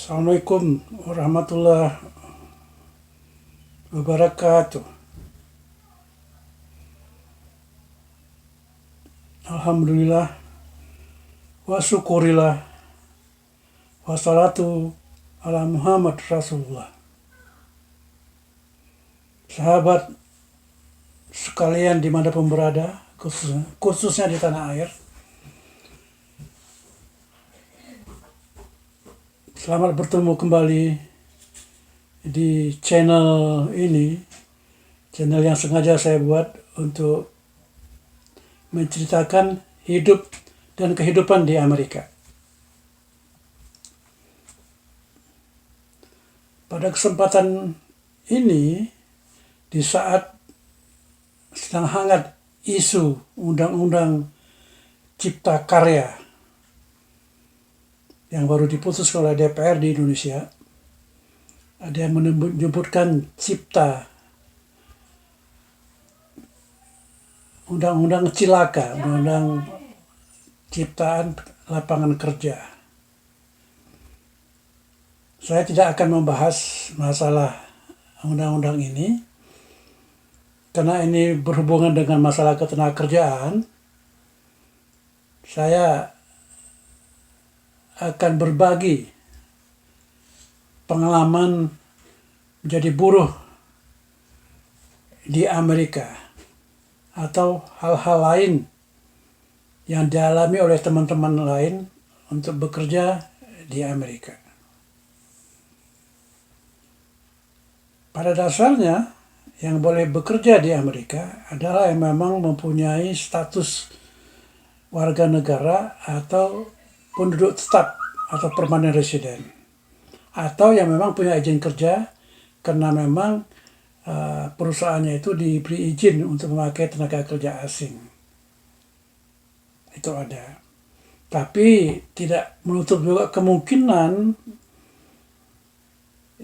Assalamualaikum warahmatullahi wabarakatuh. Alhamdulillah wa syukurillah wassalatu ala Muhammad Rasulullah. Sahabat sekalian dimanapun berada, khususnya di tanah air, selamat bertemu kembali di channel ini, channel yang sengaja saya buat untuk menceritakan hidup dan kehidupan di Amerika. Pada kesempatan ini, di saat sedang hangat isu Undang-Undang Cipta Karya yang baru diputuskan oleh DPR di Indonesia, ada yang menyebutkan cipta, undang-undang cilaka, undang-undang ciptaan lapangan kerja. Saya tidak akan membahas masalah undang-undang ini, karena ini berhubungan dengan masalah ketenagakerjaan. Saya akan berbagi pengalaman menjadi buruh di Amerika, atau hal-hal lain yang dialami oleh teman-teman lain untuk bekerja di Amerika. Pada dasarnya, yang boleh bekerja di Amerika adalah yang memang mempunyai status warga negara atau penduduk tetap atau permanent resident, atau yang memang punya izin kerja karena memang perusahaannya itu diberi izin untuk memakai tenaga kerja asing. Itu ada. Tapi tidak menutup juga kemungkinan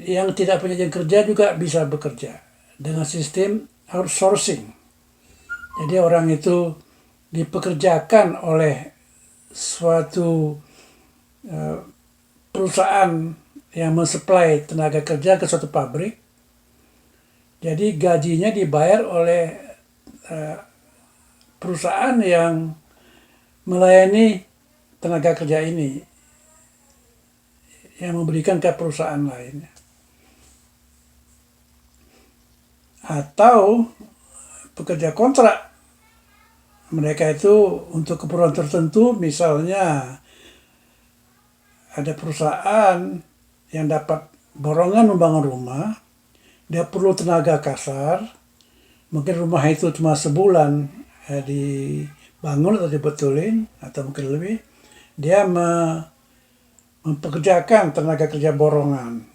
yang tidak punya izin kerja juga bisa bekerja dengan sistem outsourcing. Jadi orang itu dipekerjakan oleh suatu perusahaan yang mensuplai tenaga kerja ke suatu pabrik. Jadi gajinya dibayar oleh perusahaan yang melayani tenaga kerja ini, yang memberikan ke perusahaan lain. Atau pekerja kontrak, mereka itu untuk keperluan tertentu, misalnya ada perusahaan yang dapat borongan membangun rumah, dia perlu tenaga kasar, mungkin rumah itu cuma sebulan dibangun atau dibetulin, atau mungkin lebih, dia mempekerjakan tenaga kerja borongan.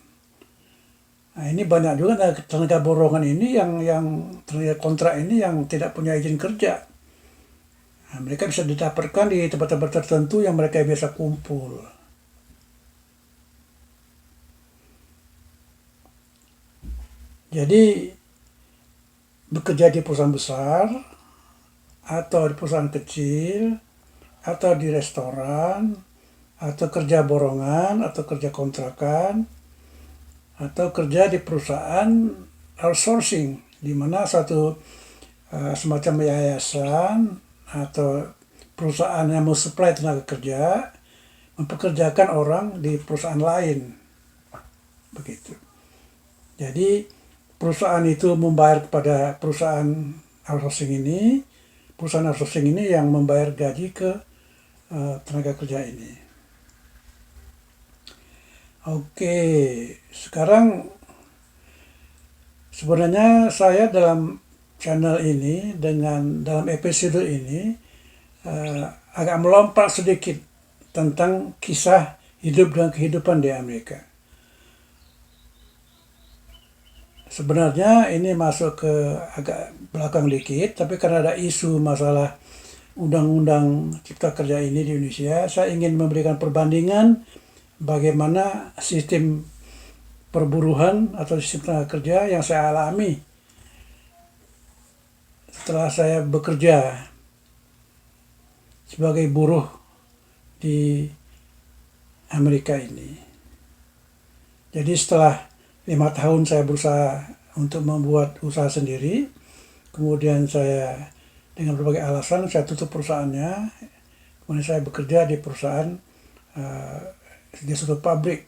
Nah, ini banyak juga tenaga borongan ini yang tenaga kontrak ini yang tidak punya izin kerja. Nah, mereka bisa didapatkan di tempat-tempat tertentu yang mereka biasa kumpul. Jadi bekerja di perusahaan besar, atau di perusahaan kecil, atau di restoran, atau kerja borongan, atau kerja kontrakan, atau kerja di perusahaan outsourcing, di mana satu semacam yayasan atau perusahaan yang mensuplai tenaga kerja mempekerjakan orang di perusahaan lain, begitu. Jadi perusahaan itu membayar kepada perusahaan outsourcing ini yang membayar gaji ke tenaga kerja ini. Oke, sekarang sebenarnya saya dalam channel ini, dalam episode ini agak melompat sedikit tentang kisah hidup dan kehidupan di Amerika. Sebenarnya ini masuk ke agak belakang dikit, tapi karena ada isu masalah Undang-Undang Cipta Kerja ini di Indonesia, saya ingin memberikan perbandingan bagaimana sistem perburuhan atau sistem tenaga kerja yang saya alami setelah saya bekerja sebagai buruh di Amerika ini. Jadi setelah 5 tahun saya berusaha untuk membuat usaha sendiri, kemudian saya dengan berbagai alasan saya tutup perusahaannya, kemudian saya bekerja di perusahaan di suatu pabrik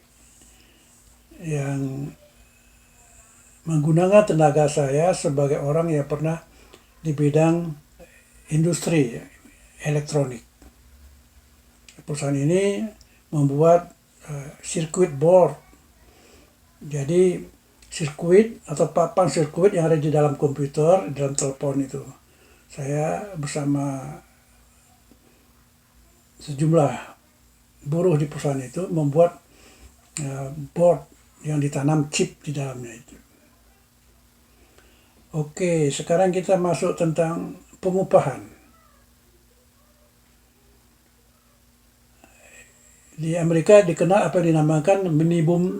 yang menggunakan tenaga saya sebagai orang yang pernah di bidang industri elektronik. Perusahaan ini membuat circuit board. Jadi sirkuit atau papan sirkuit yang ada di dalam komputer, di dalam telepon itu. Saya bersama sejumlah buruh di perusahaan itu membuat board yang ditanam chip di dalamnya itu. Oke, sekarang kita masuk tentang pengupahan. Di Amerika dikenal apa yang dinamakan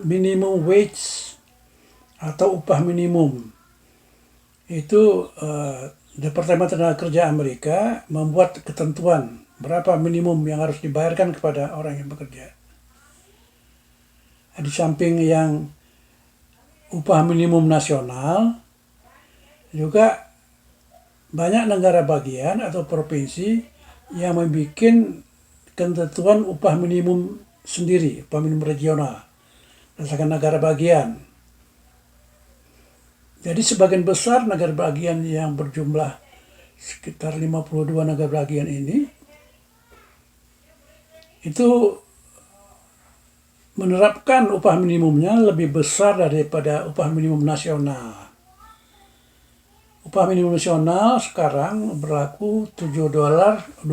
minimum wage atau upah minimum. Itu Departemen Tenaga Kerja Amerika membuat ketentuan berapa minimum yang harus dibayarkan kepada orang yang bekerja. Di samping yang upah minimum nasional, juga banyak negara bagian atau provinsi yang membuat ketentuan upah minimum sendiri, upah minimum regional, berdasarkan negara bagian. Jadi sebagian besar negara bagian yang berjumlah sekitar 52 negara bagian ini, itu menerapkan upah minimumnya lebih besar daripada upah minimum nasional. Upah minimum nasional sekarang berlaku $7.25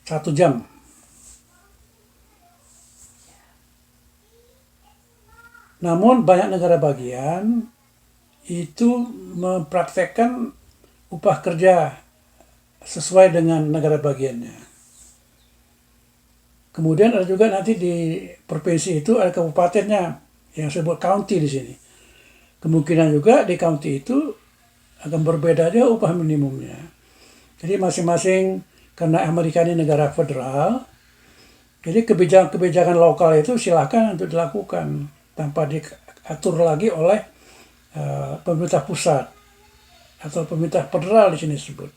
1 jam. Namun banyak negara bagian itu mempraktekkan upah kerja sesuai dengan negara bagiannya. Kemudian ada juga nanti di provinsi itu ada kabupatennya yang disebut county di sini. Kemungkinan juga di county itu akan berbeda aja upah minimumnya. Jadi masing-masing, karena Amerika ini negara federal, jadi kebijakan lokal itu silakan untuk dilakukan tanpa diatur lagi oleh pemerintah pusat atau pemerintah federal di sini disebut.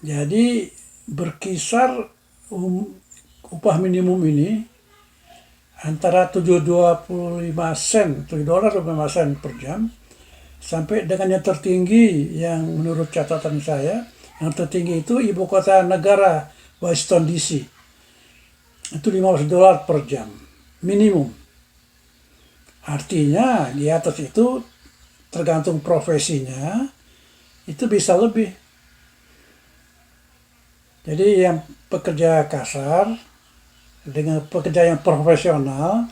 Jadi berkisar upah minimum ini antara $7.25 per jam sampai dengan yang tertinggi yang menurut catatan saya, yang tertinggi itu ibu kota negara Washington DC. Itu $15 per jam minimum. Artinya di atas itu tergantung profesinya itu bisa lebih. Jadi yang pekerja kasar dengan pekerja yang profesional,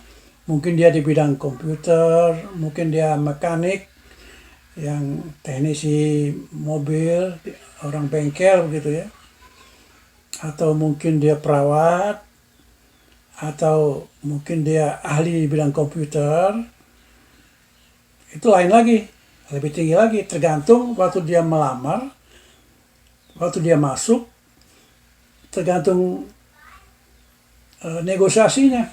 mungkin dia di bidang komputer, mungkin dia mekanik, yang teknisi mobil, orang bengkel begitu ya, atau mungkin dia perawat, atau mungkin dia ahli di bidang komputer, itu lain lagi, lebih tinggi lagi, tergantung waktu dia melamar, waktu dia masuk, tergantung negosiasinya.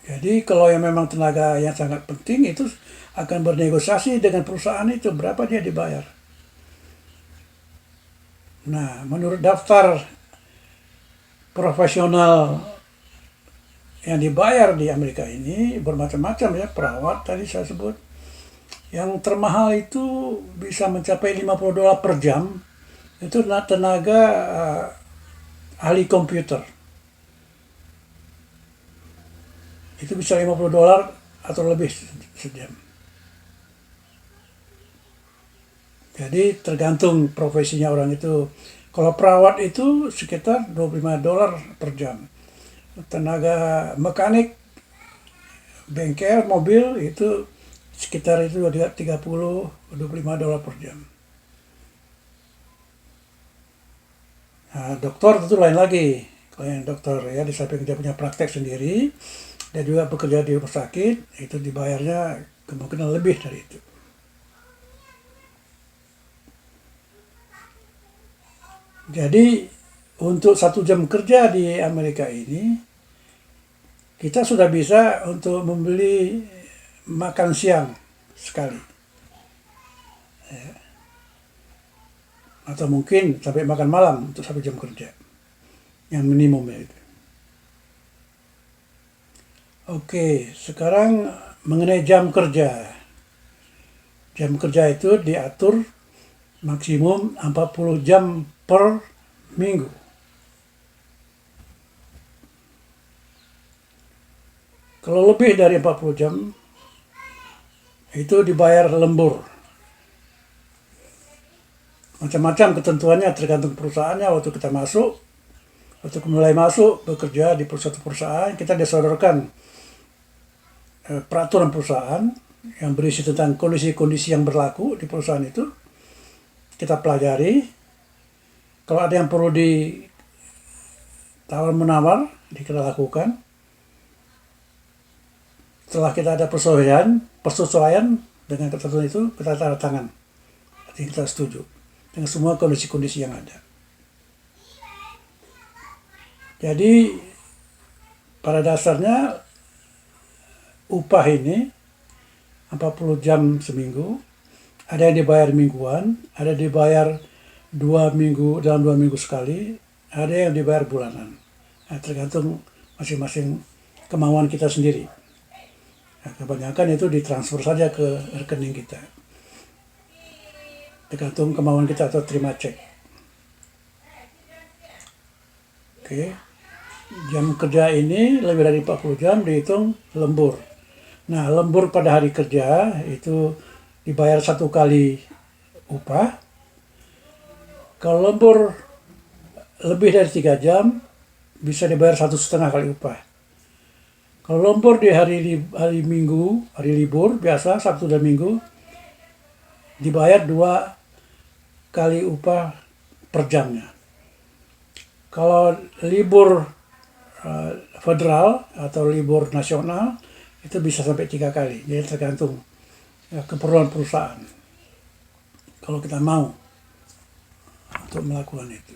Jadi kalau yang memang tenaga yang sangat penting itu akan bernegosiasi dengan perusahaan itu berapa dia dibayar. Nah, menurut daftar profesional yang dibayar di Amerika ini bermacam-macam ya, perawat tadi saya sebut. Yang termahal itu bisa mencapai $50 per jam. Itu tenaga ahli komputer. Itu bisa $50 atau lebih sejam. Jadi tergantung profesinya orang itu. Kalau perawat itu sekitar $25 per jam. Tenaga mekanik, bengkel, mobil itu sekitar itu $25 per jam. Nah, dokter tentu lain lagi. Kalau yang dokter ya, di samping dia punya praktek sendiri, dia juga bekerja di rumah sakit, itu dibayarnya kemungkinan lebih dari itu. Jadi untuk 1 jam kerja di Amerika ini, kita sudah bisa untuk membeli makan siang sekali. Atau mungkin sampai makan malam untuk 1 jam kerja. Yang minimumnya itu. Oke, sekarang mengenai jam kerja. Jam kerja itu diatur maksimum 40 jam per minggu. Kalau lebih dari 40 jam, itu dibayar lembur. Macam-macam ketentuannya tergantung perusahaannya. Waktu mulai masuk bekerja di suatu perusahaan, kita disodorkan peraturan perusahaan yang berisi tentang kondisi-kondisi yang berlaku di perusahaan itu. Kita pelajari. Kalau ada yang perlu ditawar-menawar, kita lakukan. Setelah kita ada persesuaian dengan ketentuan itu, kita tanda tangan. Artinya kita setuju dengan semua kondisi-kondisi yang ada. Jadi pada dasarnya upah ini 40 jam seminggu, ada yang dibayar mingguan, ada yang dibayar 2 minggu dalam 2 minggu sekali, ada yang dibayar bulanan. Nah, tergantung masing-masing kemauan kita sendiri. Nah, kebanyakan itu ditransfer saja ke rekening kita. Tergantung kemauan kita atau terima cek. Oke. Jam kerja ini lebih dari 40 jam dihitung lembur. Nah, lembur pada hari kerja itu dibayar 1 kali upah. Kalau lembur lebih dari 3 jam, bisa dibayar 1,5 kali upah. Kalau lembur di hari Minggu, hari libur biasa Sabtu dan Minggu, dibayar 2 kali upah per jamnya. Kalau libur federal atau libur nasional itu bisa sampai 3 kali. Jadi tergantung keperluan perusahaan. Kalau kita mau untuk melakukan itu.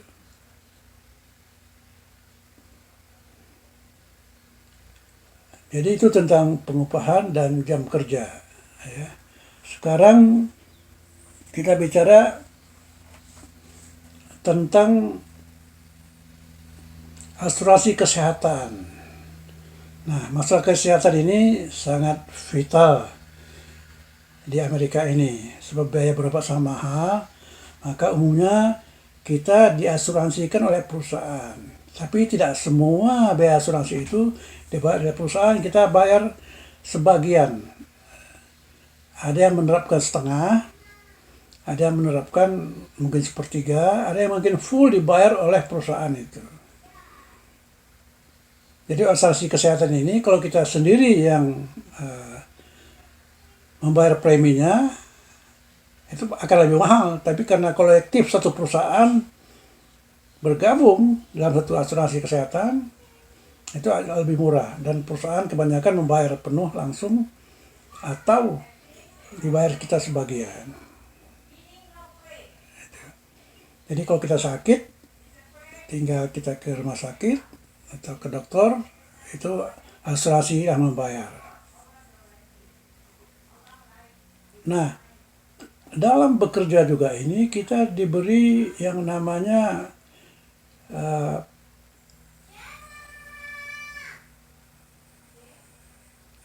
Jadi itu tentang pengupahan dan jam kerja. Ya. Sekarang kita bicara tentang asuransi kesehatan. Nah, masalah kesehatan ini sangat vital di Amerika ini. Sebab biaya berobat sangat mahal, maka umumnya kita diasuransikan oleh perusahaan. Tapi tidak semua biaya asuransi itu dibayar oleh perusahaan, kita bayar sebagian. Ada yang menerapkan setengah, ada yang menerapkan mungkin sepertiga, ada yang mungkin full dibayar oleh perusahaan itu. Jadi asuransi kesehatan ini kalau kita sendiri yang membayar preminya, itu akan lebih mahal. Tapi karena kolektif satu perusahaan bergabung dalam satu asuransi kesehatan, itu agak lebih murah. Dan perusahaan kebanyakan membayar penuh langsung atau dibayar kita sebagian. Jadi kalau kita sakit, tinggal kita ke rumah sakit atau ke dokter, itu asuransi yang membayar. Nah, dalam bekerja juga ini kita diberi yang namanya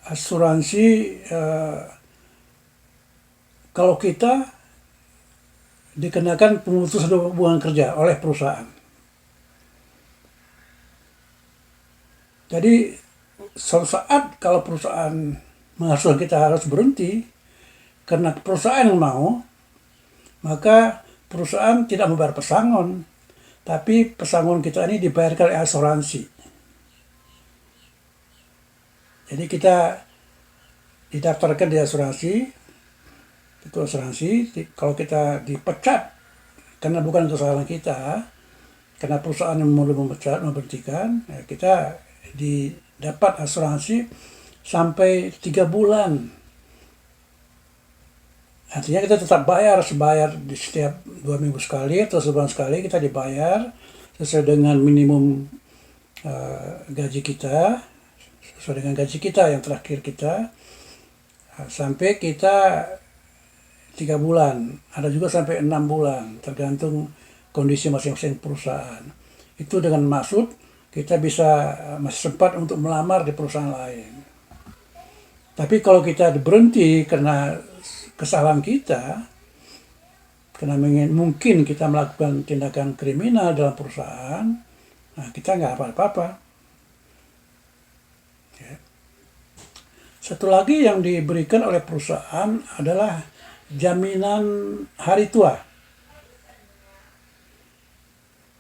asuransi kalau kita dikenakan pemutusan hubungan kerja oleh perusahaan. Jadi suatu saat kalau perusahaan mengharuskan kita harus berhenti karena perusahaan yang mau, maka perusahaan tidak membayar pesangon, tapi pesangon kita ini dibayarkan oleh asuransi. Jadi kita didaftarkan di asuransi, itu asuransi. Kalau kita dipecat karena bukan kesalahan kita, karena perusahaan yang mau memberhentikan, ya kita didapat asuransi sampai 3 bulan. Artinya kita tetap bayar di setiap 2 minggu sekali atau sebulan sekali kita dibayar sesuai dengan minimum gaji kita, sesuai dengan gaji kita yang terakhir kita, sampai kita 3 bulan, ada juga sampai 6 bulan, tergantung kondisi masing-masing perusahaan. Itu dengan maksud kita bisa masih sempat untuk melamar di perusahaan lain. Tapi kalau kita berhenti karena kesalahan kita, karena mungkin kita melakukan tindakan kriminal dalam perusahaan, nah kita nggak apa-apa. Ya. Satu lagi yang diberikan oleh perusahaan adalah jaminan hari tua.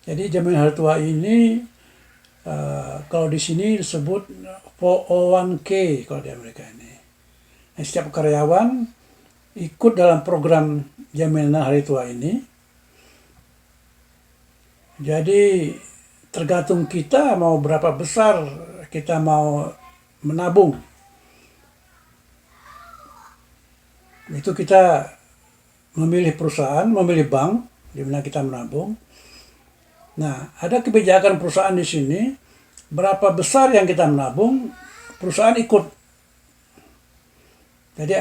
Jadi jaminan hari tua ini kalau di sini disebut 401k kalau di Amerika ini. Nah, setiap karyawan ikut dalam program jaminan hari tua ini. Jadi tergantung kita mau berapa besar kita mau menabung. Itu kita memilih perusahaan, memilih bank di mana kita menabung. Nah, ada kebijakan perusahaan di sini, berapa besar yang kita menabung, perusahaan ikut. Jadi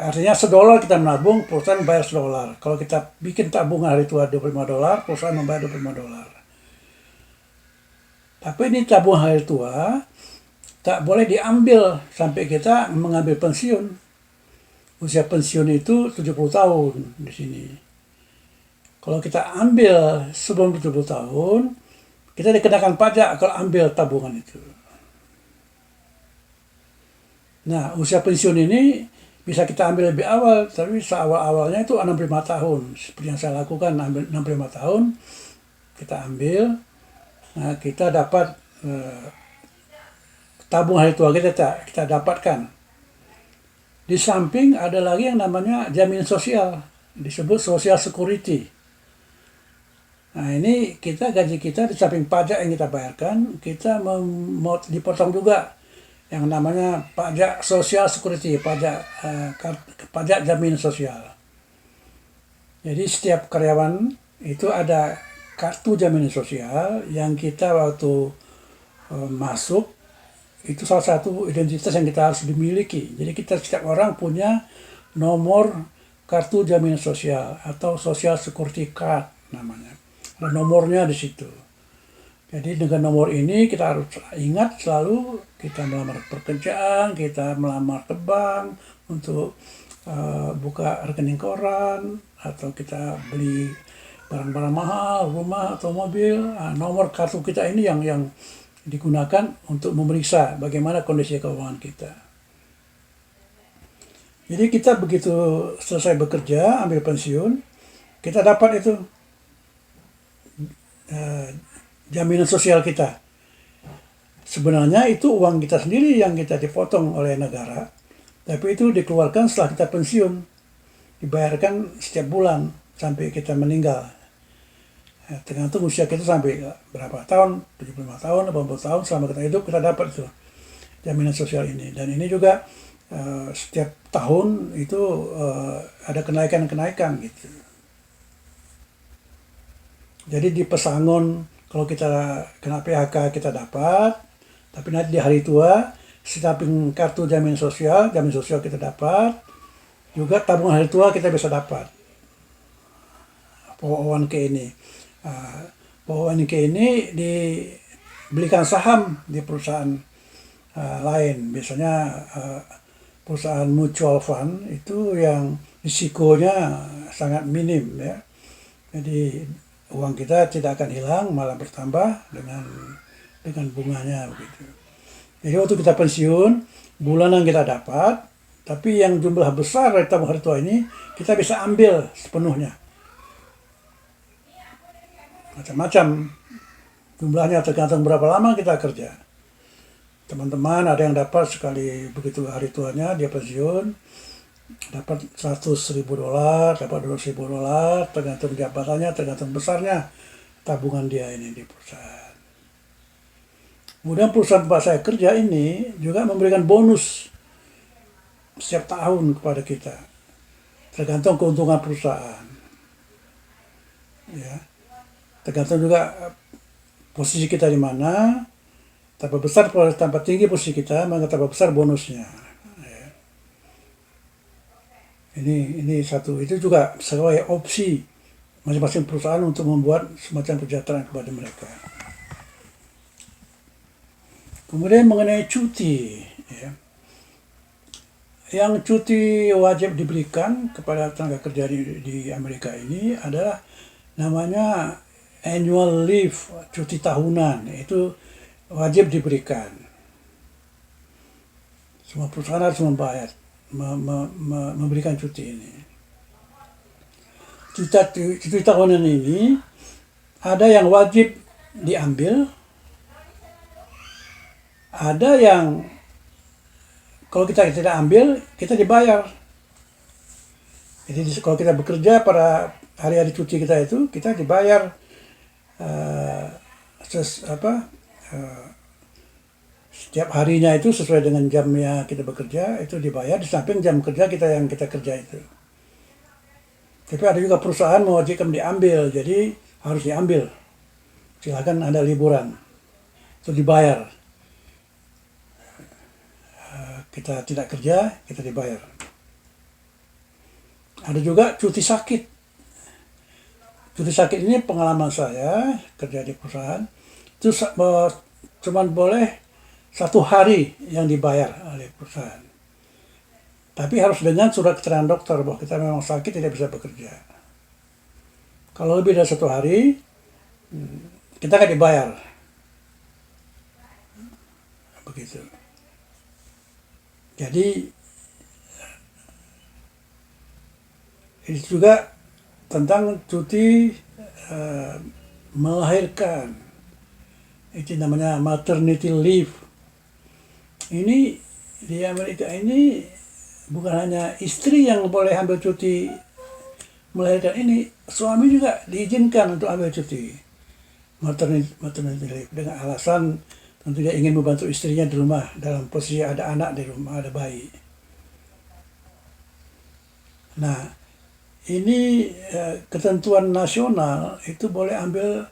artinya $1 kita menabung, perusahaan bayar $1. Kalau kita bikin tabungan hari tua $25, perusahaan membayar $25. Tapi ini tabungan hari tua tak boleh diambil sampai kita mengambil pensiun. Usia pensiun itu 70 tahun di sini. Kalau kita ambil sebelum 70 tahun, kita dikenakan pajak kalau ambil tabungan itu. Nah, usia pensiun ini bisa kita ambil lebih awal, tapi seawal-awalnya itu 65 tahun. Seperti yang saya lakukan, ambil 65 tahun, kita ambil, nah, kita dapat tabung hari tua kita dapatkan. Di samping ada lagi yang namanya jaminan sosial, disebut social security. Nah, ini gaji kita di samping pajak yang kita bayarkan, kita mau dipotong juga yang namanya pajak social security, pajak jaminan sosial. Jadi setiap karyawan itu ada kartu jaminan sosial yang kita waktu masuk, itu salah satu identitas yang kita harus dimiliki. Jadi setiap orang punya nomor kartu jaminan sosial atau social security card namanya. Ada nomornya di situ. Jadi dengan nomor ini kita harus ingat selalu kita melamar pekerjaan, kita melamar ke bank untuk buka rekening koran, atau kita beli barang-barang mahal, rumah atau mobil. Nah, nomor kartu kita ini yang digunakan untuk memeriksa bagaimana kondisi keuangan kita. Jadi kita begitu selesai bekerja, ambil pensiun, kita dapat itu jaminan sosial kita. Sebenarnya itu uang kita sendiri yang kita dipotong oleh negara, tapi itu dikeluarkan setelah kita pensiun, dibayarkan setiap bulan sampai kita meninggal. Tergantung usia kita sampai berapa tahun, 75 tahun, 80 tahun, selama kita hidup kita dapat itu jaminan sosial ini. Dan ini juga setiap tahun itu ada kenaikan-kenaikan gitu. Jadi di pesangon kalau kita kena PHK kita dapat, tapi nanti di hari tua samping kartu jaminan sosial kita dapat, juga tabungan hari tua kita bisa dapat. 401k ini. 401k ini dibelikan saham di perusahaan lain. Biasanya perusahaan mutual fund itu yang risikonya sangat minim ya. Jadi uang kita tidak akan hilang, malah bertambah dengan bunganya begitu. Jadi waktu kita pensiun, bulanan kita dapat, tapi yang jumlah besar dari tabung hari tua ini kita bisa ambil sepenuhnya. Macam-macam jumlahnya, tergantung berapa lama kita kerja. Teman-teman ada yang dapat sekali begitu hari tuanya dia pensiun dapat $100.000, dapat $200.000, tergantung jabatannya, tergantung besarnya tabungan dia ini di perusahaan. Kemudian perusahaan tempat saya kerja ini juga memberikan bonus setiap tahun kepada kita, tergantung keuntungan perusahaan. Ya. Tergantung juga posisi kita di mana, tambah tinggi posisi kita, maka tambah besar bonusnya. Ini satu, itu juga sebagai opsi masing-masing perusahaan untuk membuat semacam kesejahteraan kepada mereka. Kemudian mengenai cuti, ya. Yang cuti wajib diberikan kepada tenaga kerja di Amerika ini adalah namanya annual leave, cuti tahunan, itu wajib diberikan. Semua perusahaan harus membayar, memberikan cuti ini. Cuti tahunan ini ada yang wajib diambil, ada yang kalau kita tidak ambil, kita dibayar. Jadi kalau kita bekerja pada hari-hari cuti kita itu, kita dibayar setiap harinya itu sesuai dengan jamnya kita bekerja, itu dibayar di samping jam kerja kita yang kita kerja itu. Tapi ada juga perusahaan mewajibkan diambil, jadi harus diambil. Silakan ada liburan, itu dibayar. Kita tidak kerja, kita dibayar. Ada juga cuti sakit. Cuti sakit ini pengalaman saya kerja di perusahaan, itu cuma boleh 1 hari yang dibayar oleh perusahaan. Tapi harus dengan surat keterangan dokter bahwa kita memang sakit tidak bisa bekerja. Kalau lebih dari 1 hari, kita nggak dibayar. Begitu. Jadi itu juga tentang cuti melahirkan. Itu namanya maternity leave. Ini di Amerika ini bukan hanya istri yang boleh ambil cuti melahirkan ini, suami juga diizinkan untuk ambil cuti maternity leave dengan alasan tentu dia ingin membantu istrinya di rumah dalam posisi ada anak di rumah, ada bayi. Nah, ini ketentuan nasional itu boleh ambil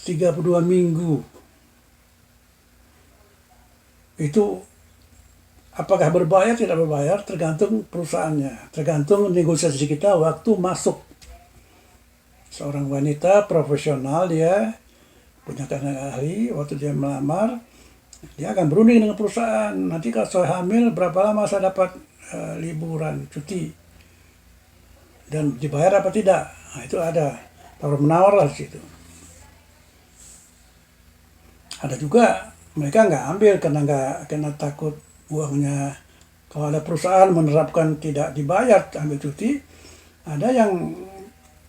32 minggu. Itu apakah berbayar tidak berbayar tergantung perusahaannya, tergantung negosiasi kita waktu masuk. Seorang wanita profesional, dia punya tenaga ahli, waktu dia melamar, dia akan berunding dengan perusahaan. Nanti kalau saya hamil, berapa lama saya dapat liburan, cuti, dan dibayar apa tidak? Nah, itu ada tawar-menawar lah di situ. Ada juga mereka nggak ambil karena takut uangnya. Kalau ada perusahaan menerapkan tidak dibayar ambil cuti, ada yang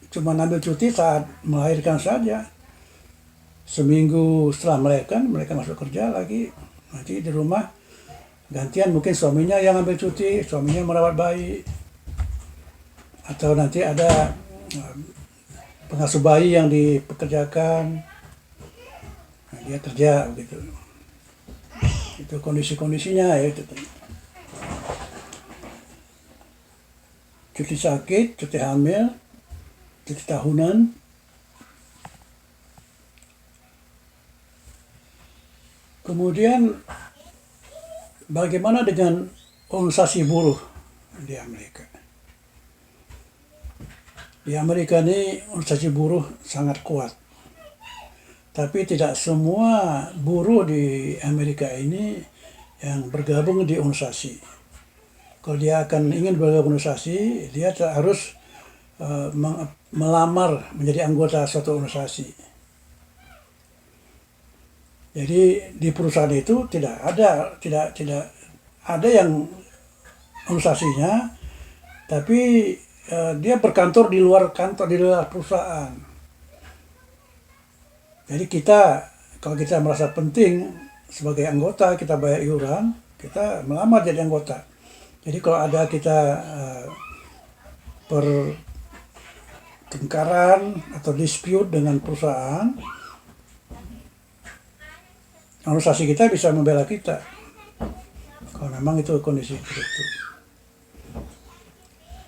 cuma ambil cuti saat melahirkan saja. Seminggu setelah melahirkan, mereka masuk kerja lagi. Nanti di rumah gantian, mungkin suaminya yang ambil cuti, suaminya merawat bayi. Atau nanti ada pengasuh bayi yang dipekerjakan, nah, dia kerja begitu. Itu kondisi-kondisinya ya itu. Cuti sakit, cuti hamil, cuti tahunan. Kemudian bagaimana dengan organisasi buruh di Amerika? Di Amerika ini organisasi buruh sangat kuat. Tapi tidak semua buruh di Amerika ini yang bergabung di organisasi. Kalau dia ingin bergabung organisasi, dia harus melamar menjadi anggota suatu organisasi. Jadi di perusahaan itu tidak ada yang organisasinya, tapi dia berkantor di luar perusahaan. Jadi kalau kita merasa penting sebagai anggota, kita bayar iuran, kita melamar jadi anggota. Jadi kalau ada kita pertengkaran atau dispute dengan perusahaan, organisasi kita bisa membela kita. Kalau memang itu kondisi seperti itu.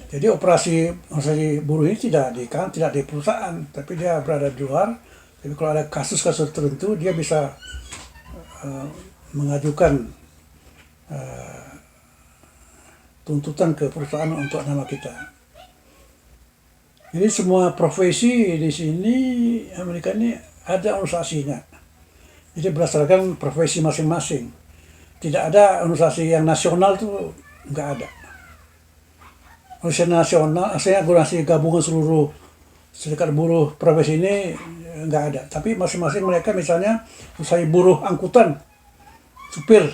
Jadi organisasi buruh ini tidak di perusahaan, tapi dia berada di luar. Jadi kalau ada kasus-kasus tertentu, dia bisa mengajukan tuntutan ke perusahaan untuk nama kita. Jadi semua profesi di sini Amerika ini ada organisasinya. Jadi berdasarkan profesi masing-masing. Tidak ada organisasi yang nasional tuh nggak ada. Organisasi nasional, organisasi gabungan seluruh serikat buruh profesi ini nggak ada. Tapi masing-masing mereka misalnya usaha buruh angkutan, supir,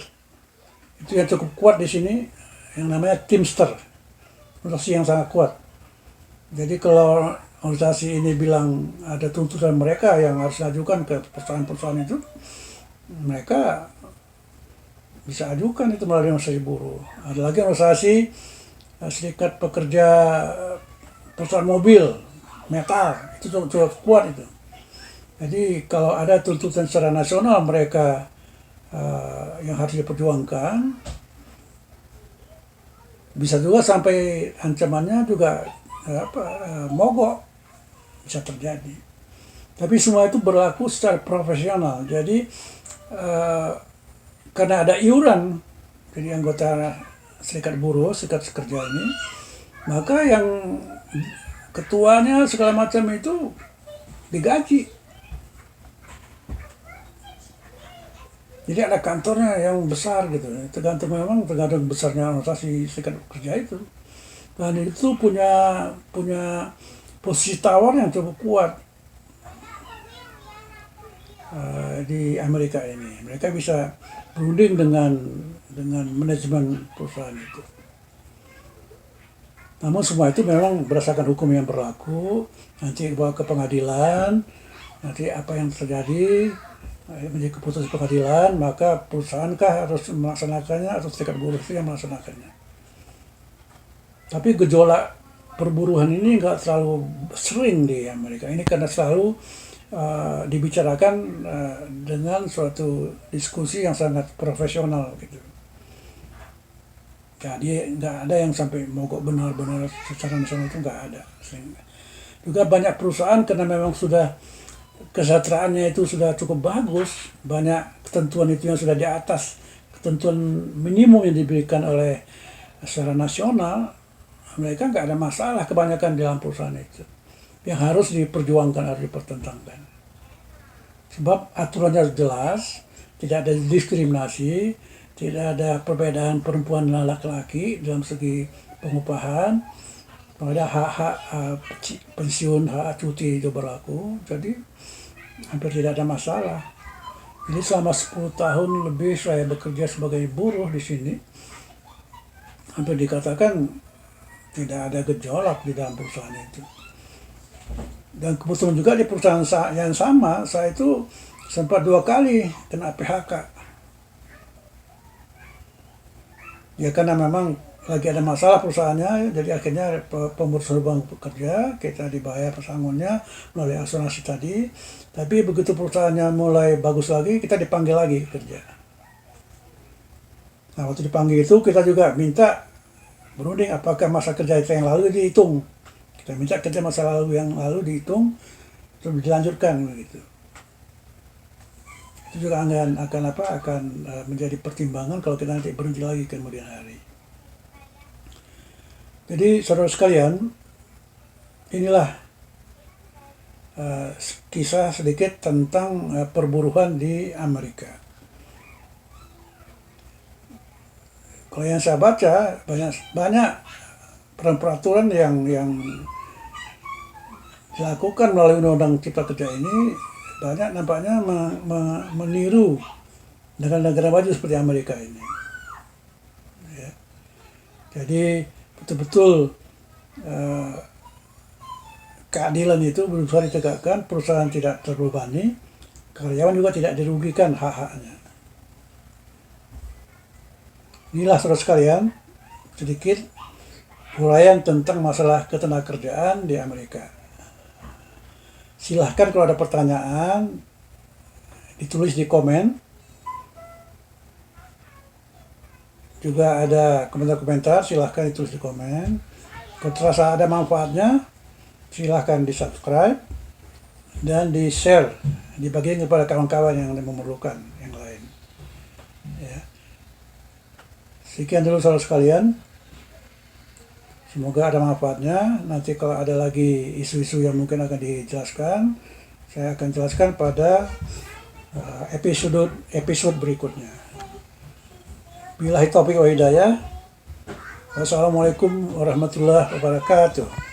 itu yang cukup kuat di sini, yang namanya Teamster, organisasi yang sangat kuat. Jadi kalau organisasi ini bilang ada tuntutan mereka yang harus diajukan ke perusahaan-perusahaan itu, mereka bisa ajukan itu melalui organisasi buruh. Ada lagi organisasi serikat pekerja perusahaan mobil, metal, itu cukup kuat itu. Jadi kalau ada tuntutan secara nasional mereka yang harus diperjuangkan, bisa juga sampai ancamannya juga mogok bisa terjadi. Tapi semua itu berlaku secara profesional. Jadi karena ada iuran, jadi anggota serikat buruh, serikat kerja ini, maka yang ketuanya segala macam itu digaji. Jadi ada kantornya yang besar gitu, tergantung besarnya organisasi serikat kerja itu. Dan itu punya posisi tawar yang cukup kuat di Amerika ini. Mereka bisa berunding dengan manajemen perusahaan itu. Namun semua itu memang berdasarkan hukum yang berlaku. Nanti dibawa ke pengadilan, nanti apa yang terjadi menjadi keputusan pengadilan, maka perusahaan harus melaksanakannya atau serikat buruh itu yang melaksanakannya. Tapi gejolak perburuhan ini nggak terlalu sering di Amerika ini karena selalu dibicarakan dengan suatu diskusi yang sangat profesional gitu. Jadi nggak ada yang sampai mogok benar-benar secara nasional, itu nggak ada. Juga banyak perusahaan karena memang sudah kesejahteraannya itu sudah cukup bagus, banyak ketentuan itu yang sudah di atas ketentuan minimum yang diberikan oleh secara nasional, mereka nggak ada masalah kebanyakan di dalam perusahaan itu. Yang harus diperjuangkan, harus dipertentangkan. Sebab aturannya jelas, tidak ada diskriminasi, tidak ada perbedaan perempuan dan laki-laki dalam segi pengupahan, ada hak-hak pensiun, hak cuti itu berlaku, jadi hampir tidak ada masalah. Jadi selama 10 tahun lebih saya bekerja sebagai buruh di sini, hampir dikatakan tidak ada gejolak di dalam perusahaan itu. Dan kebetulan juga di perusahaan yang sama, saya itu sempat 2 kali kena PHK. Ya karena memang lagi ada masalah perusahaannya, jadi akhirnya pengurus hubungan pekerja, kita dibayar pesangonnya melalui asuransi tadi. Tapi begitu perusahaannya mulai bagus lagi, kita dipanggil lagi kerja. Nah waktu dipanggil itu kita juga minta berunding apakah masa kerja kita yang lalu dihitung. Kita minta kerja masa lalu yang lalu dihitung, terus dilanjutkan begitu. Itu juga akan menjadi pertimbangan kalau kita nanti berhenti lagi kemudian hari. Jadi saudara sekalian, inilah kisah sedikit tentang perburuhan di Amerika. Kalau yang saya baca banyak peraturan yang dilakukan melalui Undang-Undang Cipta Kerja ini banyak nampaknya meniru negara-negara maju seperti Amerika ini. Ya. Jadi betul-betul keadilan itu berusaha ditegakkan, perusahaan tidak terbebani, karyawan juga tidak dirugikan hak-haknya. Inilah saudara sekalian sedikit uraian tentang masalah ketenagakerjaan di Amerika. Silahkan kalau ada pertanyaan ditulis di komen. Juga ada komentar-komentar, silahkan ditulis di komen. Kalau terasa ada manfaatnya, silahkan di-subscribe dan di-share, dibagikan kepada kawan-kawan yang memerlukan yang lain. Ya. Sekian dulu saudara sekalian. Semoga ada manfaatnya. Nanti kalau ada lagi isu-isu yang mungkin akan dijelaskan, saya akan jelaskan pada episode berikutnya. Billahi taufiq wa hidayah. Wassalamualaikum warahmatullahi wabarakatuh.